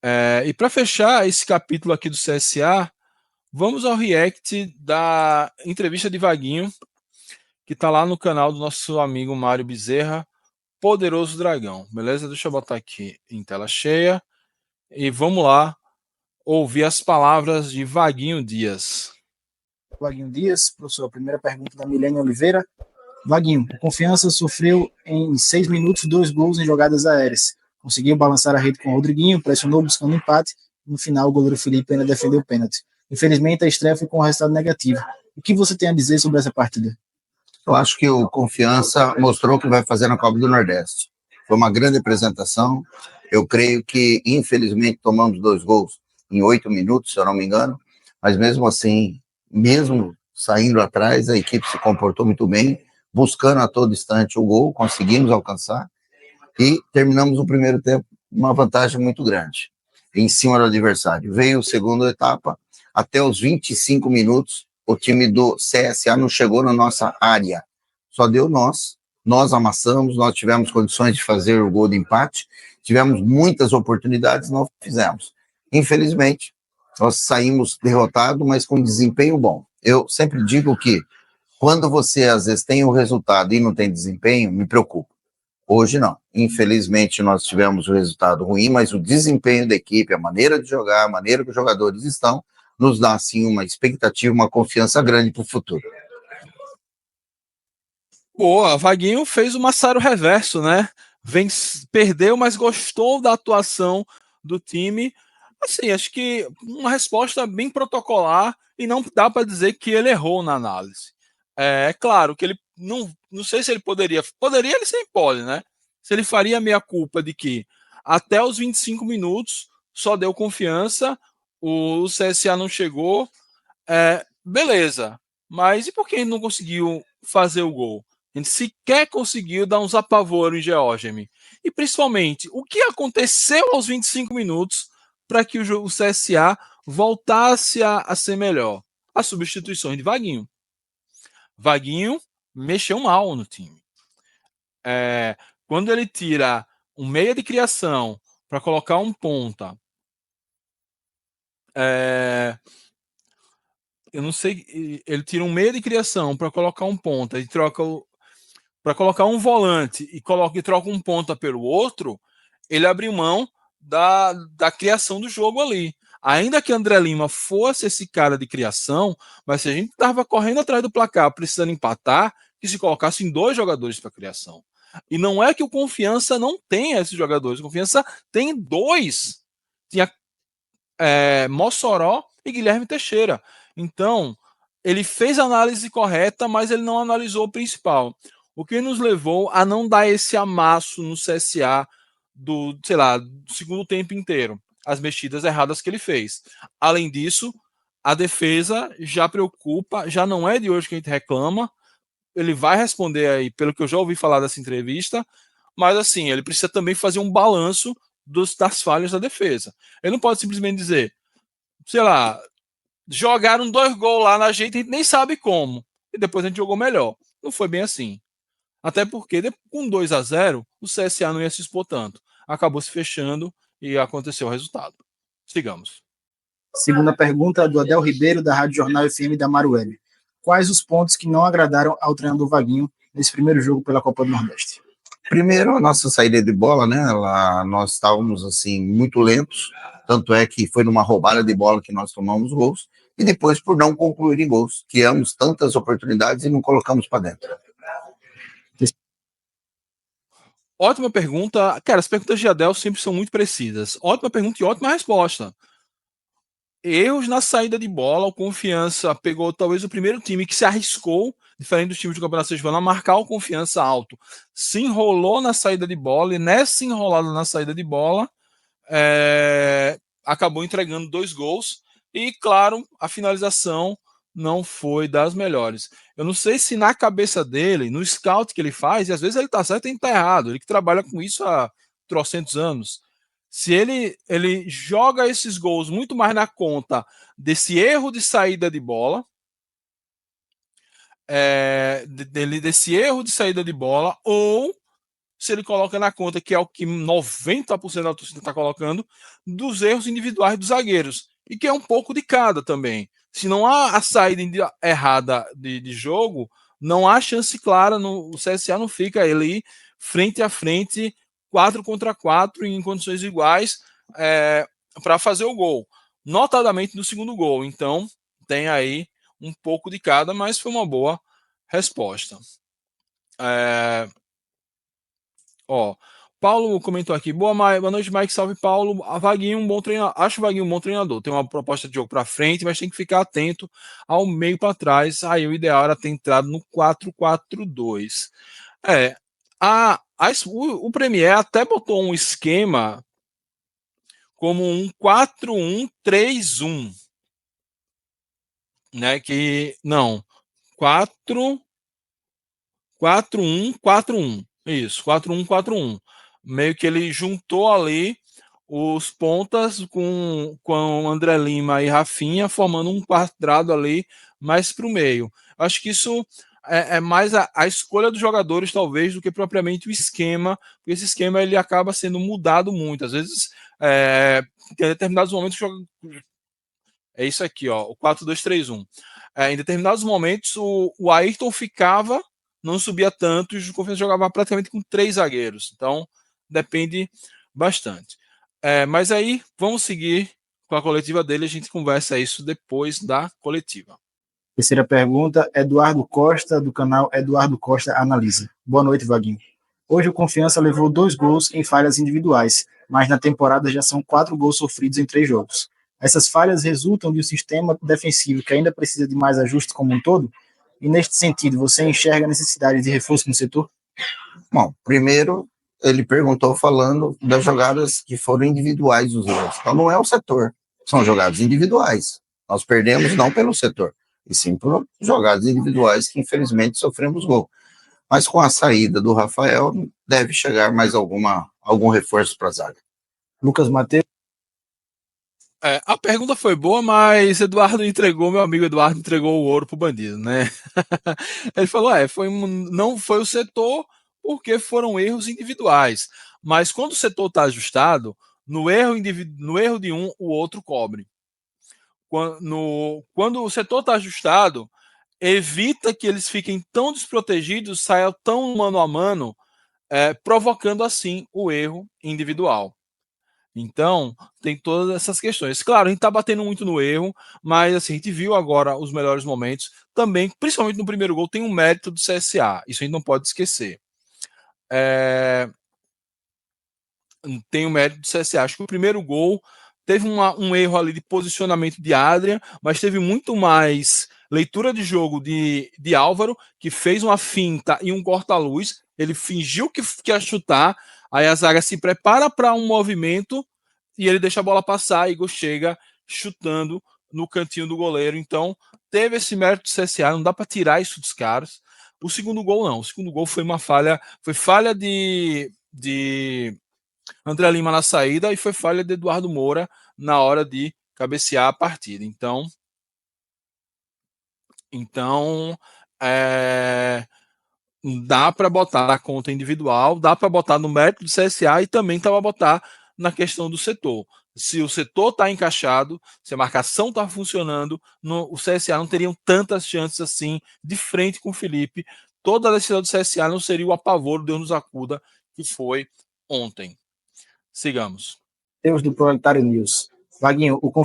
E para fechar esse capítulo aqui do CSA, vamos ao react da entrevista de Vaguinho, que está lá no canal do nosso amigo Mário Bezerra, Poderoso Dragão. Beleza? Deixa eu botar aqui em tela cheia. E vamos lá ouvir as palavras de Vaguinho Dias. Vaguinho Dias, professor, a primeira pergunta da Milene Oliveira. Vaguinho, o Confiança sofreu em 6 minutos 2 gols em jogadas aéreas. Conseguiu balançar a rede com o Rodriguinho, pressionou buscando empate. No final, o goleiro Felipe ainda defendeu o pênalti. Infelizmente, a estreia foi com um resultado negativo. O que você tem a dizer sobre essa partida? Eu acho que o Confiança mostrou o que vai fazer na Copa do Nordeste. Foi uma grande apresentação. Eu creio que, infelizmente, tomamos 2 gols em 8 minutos, se eu não me engano, mas mesmo assim, mesmo saindo atrás, a equipe se comportou muito bem, buscando a todo instante o gol, conseguimos alcançar e terminamos o primeiro tempo uma vantagem muito grande em cima do adversário. Veio a segunda etapa, até os 25 minutos, o time do CSA não chegou na nossa área, só deu nós amassamos, nós tivemos condições de fazer o gol de empate, tivemos muitas oportunidades, não fizemos. Infelizmente, nós saímos derrotados, mas com desempenho bom. Eu sempre digo que quando você às vezes tem o resultado e não tem desempenho, me preocupa. Hoje não. Infelizmente nós tivemos o resultado ruim, mas o desempenho da equipe, a maneira de jogar, a maneira que os jogadores estão, nos dá assim uma expectativa, uma confiança grande para o futuro. Boa, Vaguinho fez o Massaro reverso, né? Perdeu, mas gostou da atuação do time. Assim, acho que uma resposta bem protocolar e não dá para dizer que ele errou na análise. É claro que ele não sei se ele poderia, ele sempre pode, né? Se ele faria a meia culpa de que até os 25 minutos só deu Confiança, o CSA não chegou, beleza. Mas e por que ele não conseguiu fazer o gol? A gente sequer conseguiu dar uns apavoros em Georgemi. E principalmente, o que aconteceu aos 25 minutos para que o CSA voltasse a ser melhor? As substituições de Vaguinho. Vaguinho mexeu mal no time. Quando ele tira um meia de criação para colocar um ponta, eu não sei, ele tira um meia de criação para colocar um ponta e troca para colocar um volante e troca um ponta pelo outro, ele abriu mão da criação do jogo ali. Ainda que André Lima fosse esse cara de criação, mas se a gente estava correndo atrás do placar, precisando empatar, que se colocasse em 2 jogadores para criação. E não é que o Confiança não tenha esses jogadores, o Confiança tem 2. Tinha Mossoró e Guilherme Teixeira. Então, ele fez a análise correta, mas ele não analisou o principal. O que nos levou a não dar esse amasso no CSA do segundo tempo inteiro. As mexidas erradas que ele fez. Além disso, a defesa já preocupa, já não é de hoje que a gente reclama. Ele vai responder aí, pelo que eu já ouvi falar dessa entrevista, mas assim, ele precisa também fazer um balanço das falhas da defesa. Ele não pode simplesmente dizer, sei lá, jogaram 2 gols lá na gente, a gente nem sabe como. E depois a gente jogou melhor. Não foi bem assim. Até porque com 2-0 o CSA não ia se expor tanto. Acabou se fechando e aconteceu o resultado. Sigamos. Segunda pergunta do Adel Ribeiro, da Rádio Jornal FM da Maruelle. Quais os pontos que não agradaram ao treinador Vaguinho nesse primeiro jogo pela Copa do Nordeste? Primeiro, a nossa saída de bola, né? Nós estávamos assim muito lentos, tanto é que foi numa roubada de bola que nós tomamos gols, e depois por não concluir em gols. Criamos tantas oportunidades e não colocamos para dentro. Ótima pergunta. Cara, as perguntas de Adel sempre são muito precisas. Ótima pergunta e ótima resposta. Erros na saída de bola, o Confiança pegou talvez o primeiro time que se arriscou, diferente dos times do Campeonato Sergipano, a marcar o Confiança alto. Se enrolou na saída de bola e nessa enrolada na saída de bola, acabou entregando 2 gols e, claro, a finalização não foi das melhores. Eu não sei se na cabeça dele, no scout que ele faz, e às vezes ele tá certo e ele tá errado, ele que trabalha com isso há trocentos anos, se ele joga esses gols muito mais na conta desse erro de saída de bola, desse erro de saída de bola, ou se ele coloca na conta, que é o que 90% da torcida está colocando, dos erros individuais dos zagueiros, e que é um pouco de cada também. Se não há a saída errada de jogo, não há chance clara, o CSA não fica ali frente a frente, 4 contra 4, em condições iguais, para fazer o gol. Notadamente no segundo gol. Então, tem aí um pouco de cada, mas foi uma boa resposta. Paulo comentou aqui, boa noite, Mike, salve Paulo. A Vaguinho um bom treinador, acho o Vaguinho um bom treinador, tem uma proposta de jogo para frente, mas tem que ficar atento ao meio para trás. Aí o ideal era ter entrado no 4-4-2. O Premier até botou um esquema como um 4-1-3-1, né? Que não, 4-1-4-1. Isso, 4-1-4-1. Meio que ele juntou ali os pontas com André Lima e Rafinha, formando um quadrado ali mais para o meio. Acho que isso é mais a escolha dos jogadores, talvez, do que propriamente o esquema, porque esse esquema ele acaba sendo mudado muito. Às vezes, em determinados momentos, é isso aqui, ó, o 4-2-3-1. Em determinados momentos, o Ayrton ficava, não subia tanto, e o Confiança jogava praticamente com 3 zagueiros. Então, depende bastante. Mas aí, vamos seguir com a coletiva dele, a gente conversa isso depois da coletiva. Terceira pergunta, Eduardo Costa, do canal Eduardo Costa Analisa. Boa noite, Vaguinho. Hoje o Confiança levou 2 gols em falhas individuais, mas na temporada já são 4 gols sofridos em 3 jogos. Essas falhas resultam de um sistema defensivo que ainda precisa de mais ajustes como um todo? E neste sentido, você enxerga a necessidade de reforço no setor? Bom, primeiro ele perguntou falando das jogadas que foram individuais dos gols. Então não é o setor, são jogadas individuais. Nós perdemos não pelo setor, e sim por jogadas individuais que infelizmente sofremos gol. Mas com a saída do Rafael, deve chegar mais algum reforço para a zaga. Lucas Mateus. A pergunta foi boa, mas meu amigo Eduardo entregou o ouro pro bandido, né? Ele falou, não foi o setor porque foram erros individuais. Mas quando o setor está ajustado, no erro de um, o outro cobre. Quando o setor está ajustado, evita que eles fiquem tão desprotegidos, saiam tão mano a mano, provocando assim o erro individual. Então, tem todas essas questões. Claro, a gente está batendo muito no erro, mas assim, a gente viu agora os melhores momentos. Também, principalmente no primeiro gol, tem um mérito do CSA. Isso a gente não pode esquecer. Tem um mérito do CSA. Acho que o primeiro gol teve um erro ali de posicionamento de Adrian, mas teve muito mais leitura de jogo de Álvaro, que fez uma finta e um corta-luz. Ele fingiu que ia chutar, aí a zaga se prepara para um movimento e ele deixa a bola passar e Igor chega chutando no cantinho do goleiro. Então, teve esse mérito do CSA, não dá para tirar isso dos caras. O segundo gol não. O segundo gol foi uma falha, foi falha de André Lima na saída e foi falha de Eduardo Moura na hora de cabecear a partida. Então dá para botar na conta individual, dá para botar no mérito do CSA e também dá para botar na questão do setor. Se o setor está encaixado, se a marcação está funcionando, o CSA não teria tantas chances assim de frente com o Felipe. Toda a decisão do CSA não seria o apavoro, Deus nos acuda, que foi ontem. Sigamos. Deus do Proletário News. Vaguinho, o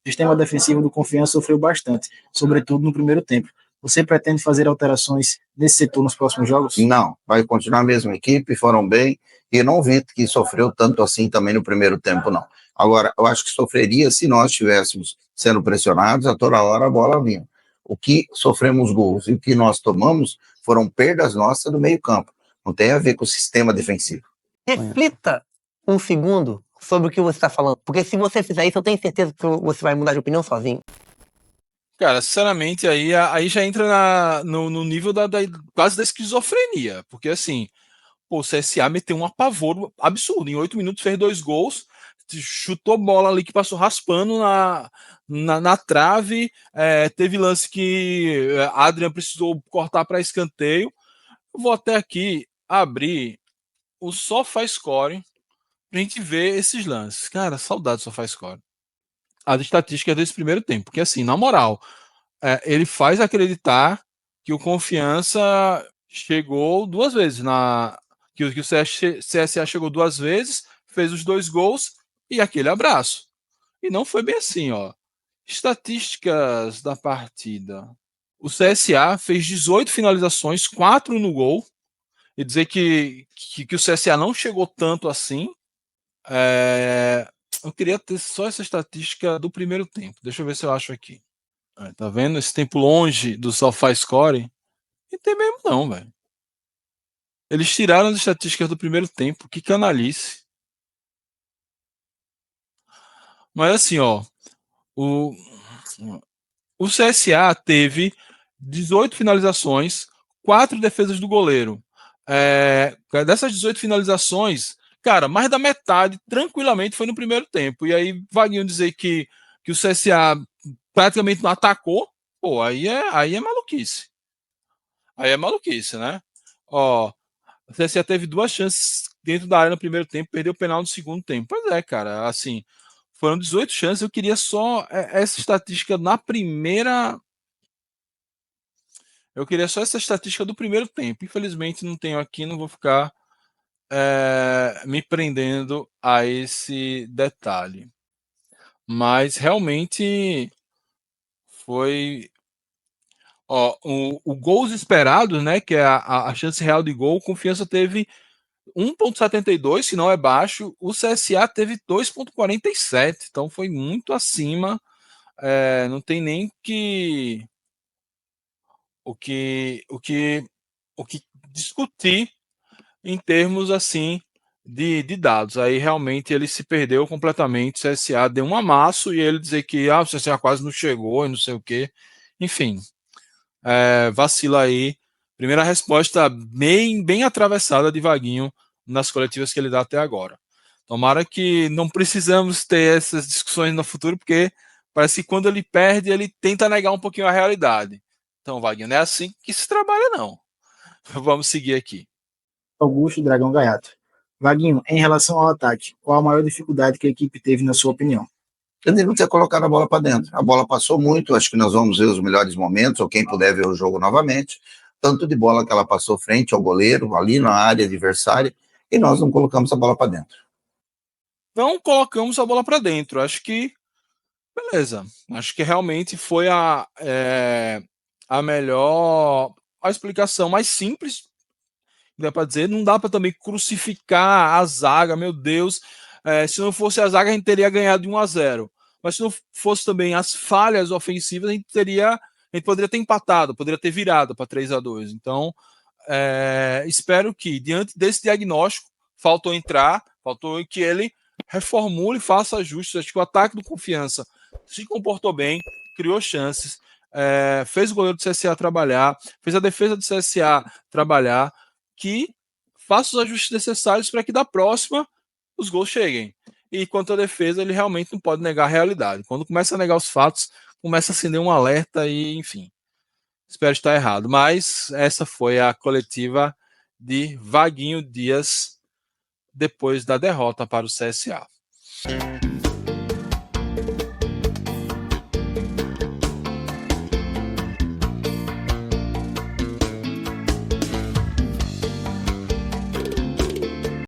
sistema defensivo do Confiança sofreu bastante, sobretudo no primeiro tempo. Você pretende fazer alterações nesse setor nos próximos jogos? Não, vai continuar a mesma equipe, foram bem, e não vi que sofreu tanto assim também no primeiro tempo, não. Agora, eu acho que sofreria se nós estivéssemos sendo pressionados, a toda hora a bola vinha. O que sofremos gols e o que nós tomamos foram perdas nossas do meio campo. Não tem a ver com o sistema defensivo. Reflita um segundo sobre o que você está falando, porque se você fizer isso, eu tenho certeza que você vai mudar de opinião sozinho. Cara, sinceramente, aí já entra no nível quase da esquizofrenia, porque assim, o CSA meteu um apavoro absurdo, em 8 minutos fez 2 gols, chutou bola ali que passou raspando na trave, teve lance que Adrian precisou cortar para escanteio. Eu vou até aqui, abrir o SofaScore pra gente ver esses lances. Cara, saudade do SofaScore. As estatísticas desse primeiro tempo. Porque, assim, na moral, ele faz acreditar que o Confiança chegou 2 vezes. Que o CSA chegou 2 vezes, fez os 2 gols e aquele abraço. E não foi bem assim, ó. Estatísticas da partida. O CSA fez 18 finalizações, 4 no gol. E dizer que o CSA não chegou tanto assim. Eu queria ter só essa estatística do primeiro tempo. Deixa eu ver se eu acho aqui. Tá vendo? Esse tempo longe do SofaScore. Não tem mesmo não, velho. Eles tiraram as estatísticas do primeiro tempo. Que canalice. Mas assim, ó. O CSA teve 18 finalizações, 4 defesas do goleiro. Dessas 18 finalizações, cara, mais da metade tranquilamente foi no primeiro tempo. E aí, Vaguinho dizer que o CSA praticamente não atacou, pô, aí é maluquice. Aí é maluquice, né? Ó, o CSA teve 2 chances dentro da área no primeiro tempo, perdeu o penal no segundo tempo. Pois é, cara, assim, foram 18 chances, eu queria só essa estatística na primeira. Eu queria só essa estatística do primeiro tempo. Infelizmente não tenho aqui, não vou ficar me prendendo a esse detalhe. Mas realmente foi. Ó, o gols esperados, né? Que é a chance real de gol, Confiança teve 1,72, se não é baixo. O CSA teve 2,47, então foi muito acima. Não tem nem o que discutir em termos assim de dados. Aí realmente ele se perdeu completamente. O CSA deu um amasso e ele dizer que o CSA quase não chegou e não sei o que. Enfim, vacila aí. Primeira resposta bem atravessada de Vaguinho nas coletivas que ele dá até agora. Tomara que não precisamos ter essas discussões no futuro, porque parece que quando ele perde, ele tenta negar um pouquinho a realidade. Então, Vaguinho, não é assim que se trabalha, não. Vamos seguir aqui. Augusto Dragão Gaiato. Vaguinho, em relação ao ataque, qual a maior dificuldade que a equipe teve, na sua opinião? Ele não ter colocado a bola para dentro. A bola passou muito, acho que nós vamos ver os melhores momentos, ou quem puder ver o jogo novamente. Tanto de bola que ela passou frente ao goleiro, ali na área adversária, e nós não colocamos a bola para dentro. Não colocamos a bola para dentro. Acho que, beleza. Acho que realmente foi a melhor, a explicação mais simples, dá para dizer. Não dá para também crucificar a zaga, meu Deus. Se não fosse a zaga, a gente teria ganhado de 1-0. Mas se não fosse também as falhas ofensivas, a gente poderia ter empatado, poderia ter virado para 3-2. Então, espero que, diante desse diagnóstico, faltou que ele reformule e faça ajustes. Acho que o ataque do Confiança se comportou bem, criou chances, fez o goleiro do CSA trabalhar, fez a defesa do CSA trabalhar, que faça os ajustes necessários para que da próxima os gols cheguem. E quanto à defesa, ele realmente não pode negar a realidade. Quando começa a negar os fatos, começa a acender um alerta e, enfim, espero estar errado. Mas essa foi a coletiva de Vaguinho Dias depois da derrota para o CSA.